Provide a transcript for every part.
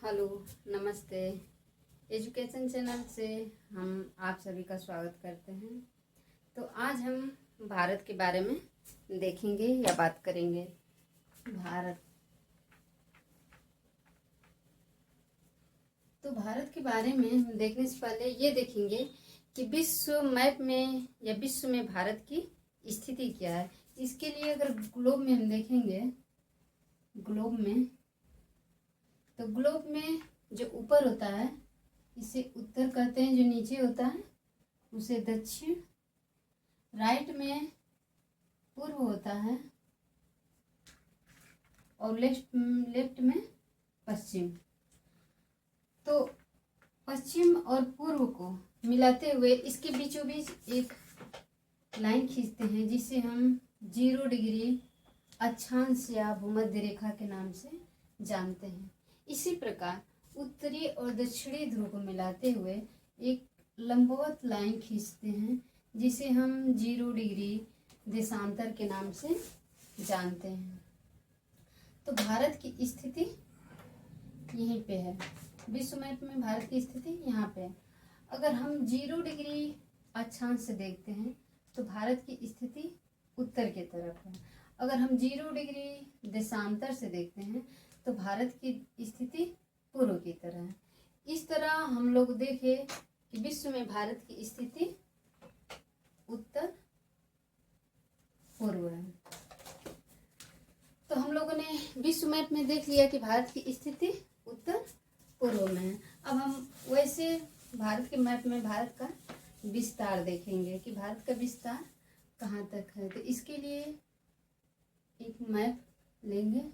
Hello, नमस्ते। Education channel से हम आप सभी का स्वागत करते हैं। तो आज हम भारत के बारे में देखेंगे या बात करेंगे। भारत भारत के बारे में हम देखने से पहले ये देखेंगे कि विश्व मैप में या विश्व में भारत की स्थिति क्या है। इसके लिए अगर ग्लोब में हम देखेंगे, ग्लोब में जो ऊपर होता है इसे उत्तर कहते हैं, जो नीचे होता है उसे दक्षिण, राइट में पूर्व होता है और लेफ्ट में पश्चिम। तो पश्चिम और पूर्व को मिलाते हुए इसके बीचों बीच एक लाइन खींचते हैं जिसे हम 0 डिग्री अक्षांश या भूमध्य रेखा के नाम से जानते हैं। इसी प्रकार उत्तरी और दक्षिणी ध्रुव को मिलाते हुए एक लंबवत लाइन खींचते हैं जिसे हम 0 डिग्री देशांतर के नाम से जानते हैं। तो भारत की स्थिति यहीं पे है, विश्व मैप में भारत की स्थिति यहाँ पे है। अगर हम 0 डिग्री अक्षांश से देखते हैं तो भारत की स्थिति उत्तर की तरफ है। अगर हम 0 डिग्री देशांतर से देखते हैं तो भारत की स्थिति पूर्व की तरह है। इस तरह हम लोग देखें कि विश्व में भारत की स्थिति उत्तर पूर्व है। तो हम लोगों ने विश्व मैप में देख लिया कि भारत की स्थिति उत्तर पूर्व में है। अब हम वैसे भारत के मैप में भारत का विस्तार देखेंगे कि भारत का विस्तार कहाँ तक है। तो इसके लिए एक मैप लेंगे।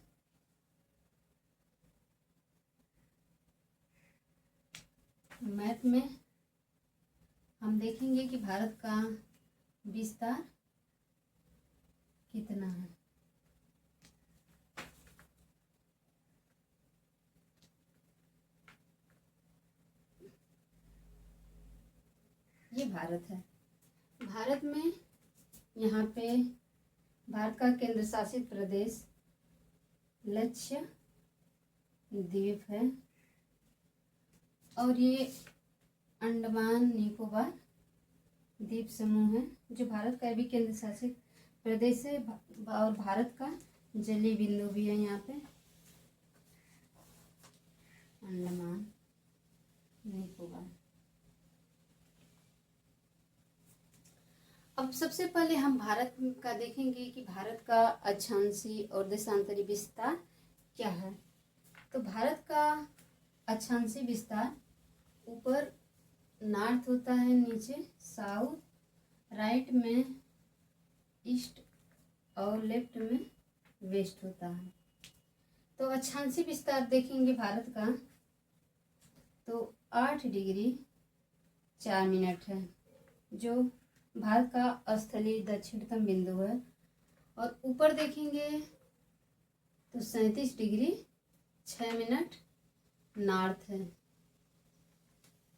मैप में हम देखेंगे कि भारत का विस्तार कितना है। ये भारत है। भारत में यहाँ पे भारत का केंद्र शासित प्रदेश लक्षद्वीप है और ये अंडमान निकोबार द्वीप समूह है जो भारत का भी केंद्र शासित प्रदेश है और भारत का जलीय बिंदु भी है यहाँ पे, अंडमान निकोबार। अब सबसे पहले हम भारत का देखेंगे कि भारत का अक्षांशीय और देशांतरी विस्तार क्या है। तो भारत का अक्षांशीय विस्तार ऊपर नॉर्थ होता है, नीचे साउथ, राइट में ईस्ट और लेफ्ट में वेस्ट होता है। तो अक्षांशीय विस्तार देखेंगे भारत का तो 8 डिग्री 4 मिनट है जो भारत का स्थलीय दक्षिणतम बिंदु है। और ऊपर देखेंगे तो 37 डिग्री 6 मिनट नॉर्थ है,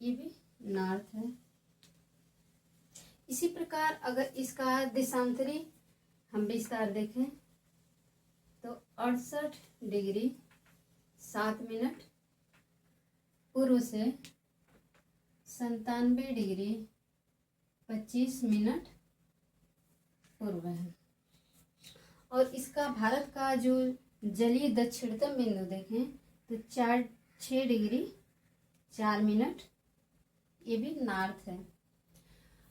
ये भी नॉर्थ है। इसी प्रकार अगर इसका देशांतरी हम विस्तार देखें तो 68 डिग्री 7 मिनट पूर्व से 97 डिग्री 25 मिनट पूर्व है। और इसका भारत का जो जलीय दक्षिणतम बिंदु देखें तो 6 डिग्री 4 मिनट, ये भी नॉर्थ है।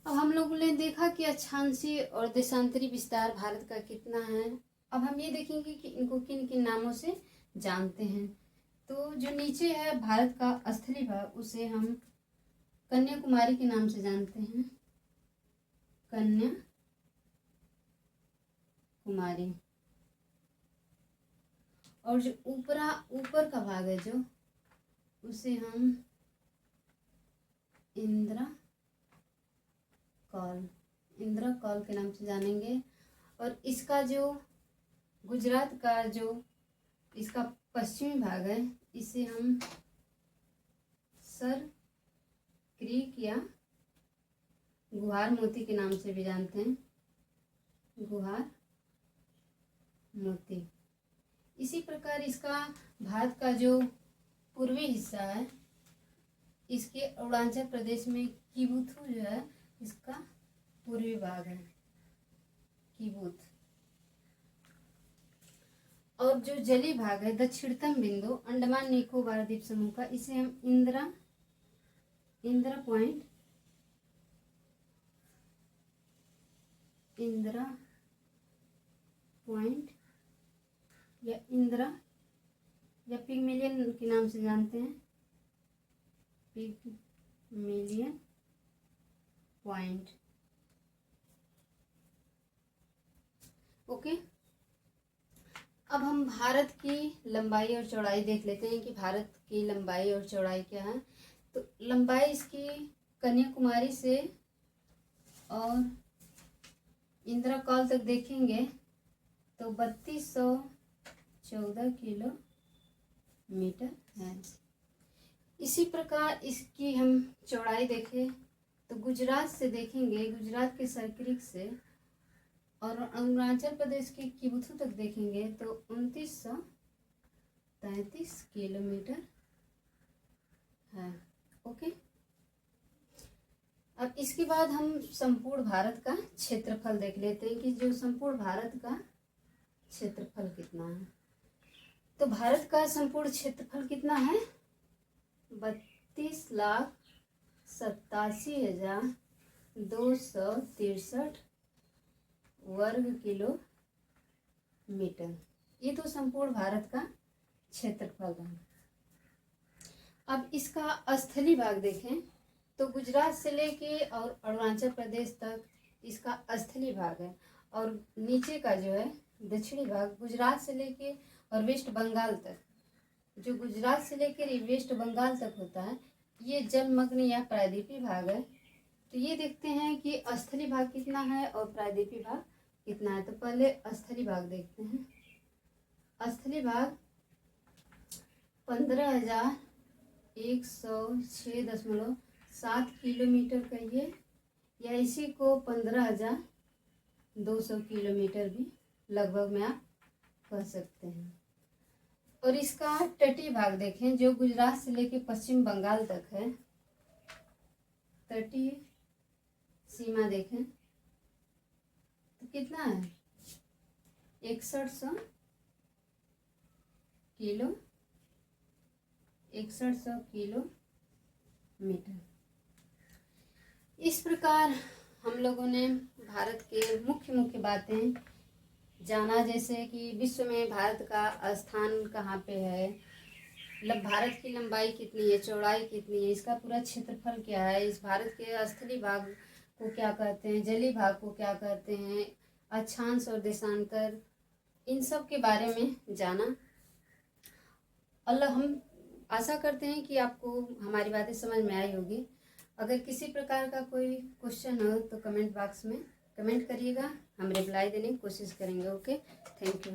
अब हम लोगों ने देखा कि अक्षांशीय और देशांतरी विस्तार भारत का कितना है। अब हम ये देखेंगे कि इनको किन किन नामों से जानते हैं। तो जो नीचे है भारत का स्थलीय भाग उसे हम कन्याकुमारी के नाम से जानते हैं, कन्याकुमारी। और जो ऊपर का भाग है जो उसे हम इंदिरा कॉल के नाम से जानेंगे। और इसका जो गुजरात का जो इसका पश्चिमी भाग है इसे हम सर क्रीक या गुहार मोती के नाम से भी जानते हैं, गुहार मोती। इसी प्रकार इसका भारत का जो पूर्वी हिस्सा है, इसके अरुणाचल प्रदेश में किबुथु जो है इसका पूर्वी भाग है, किबुथ। और जो जलीय भाग है दक्षिणतम बिंदु अंडमान निकोबार द्वीप समूह का, इसे हम इंदिरा पॉइंट या इंदिरा या पिग्मेलियन के नाम से जानते हैं, पिग्मेलियन पॉइंट। ओके, अब हम भारत की लंबाई और चौड़ाई देख लेते हैं कि भारत की लंबाई और चौड़ाई क्या है। तो लंबाई इसकी कन्याकुमारी से और इंदिरा कॉल तक देखेंगे तो 3214 किलोमीटर है। इसी प्रकार इसकी हम चौड़ाई देखें तो गुजरात से देखेंगे, गुजरात के सर्किट से और अरुणाचल प्रदेश के किबुथु तक देखेंगे तो 2933 किलोमीटर है। ओके, अब इसके बाद हम संपूर्ण भारत का क्षेत्रफल देख लेते हैं कि जो संपूर्ण भारत का क्षेत्रफल कितना है। तो भारत का संपूर्ण क्षेत्रफल कितना है? 32,87,263 वर्ग किलोमीटर। ये तो संपूर्ण भारत का क्षेत्रफल है। अब इसका स्थलीय भाग देखें तो गुजरात से लेके और अरुणाचल प्रदेश तक इसका स्थलीय भाग है, और नीचे का जो है दक्षिणी भाग गुजरात से लेके और वेस्ट बंगाल तक, जो गुजरात से लेकर वेस्ट बंगाल तक होता है ये जलमग्न या प्रायद्वीपीय भाग है। तो ये देखते हैं कि स्थलीय भाग कितना है और प्रायद्वीपीय भाग कितना है। तो पहले स्थलीय भाग देखते हैं। स्थलीय भाग 15,106.7 किलोमीटर कहिए, या इसी को 15,200 किलोमीटर भी लगभग में आप कह सकते हैं। और इसका तटीय भाग देखें जो गुजरात से लेकर पश्चिम बंगाल तक है, तटीय सीमा देखें तो कितना है? 6100 किलोमीटर। इस प्रकार हम लोगों ने भारत के मुख्य बातें जाना, जैसे कि विश्व में भारत का स्थान कहाँ पे है, भारत की लंबाई कितनी है, चौड़ाई कितनी है, इसका पूरा क्षेत्रफल क्या है, इस भारत के स्थलीय भाग को क्या कहते हैं, जलीय भाग को क्या कहते हैं, अक्षांश और देशांतर, इन सब के बारे में जाना। हम आशा करते हैं कि आपको हमारी बातें समझ में आई होगी। अगर किसी प्रकार का कोई क्वेश्चन हो तो कमेंट बॉक्स में कमेंट करिएगा, हम रिप्लाई देने की कोशिश करेंगे। Okay, thank you.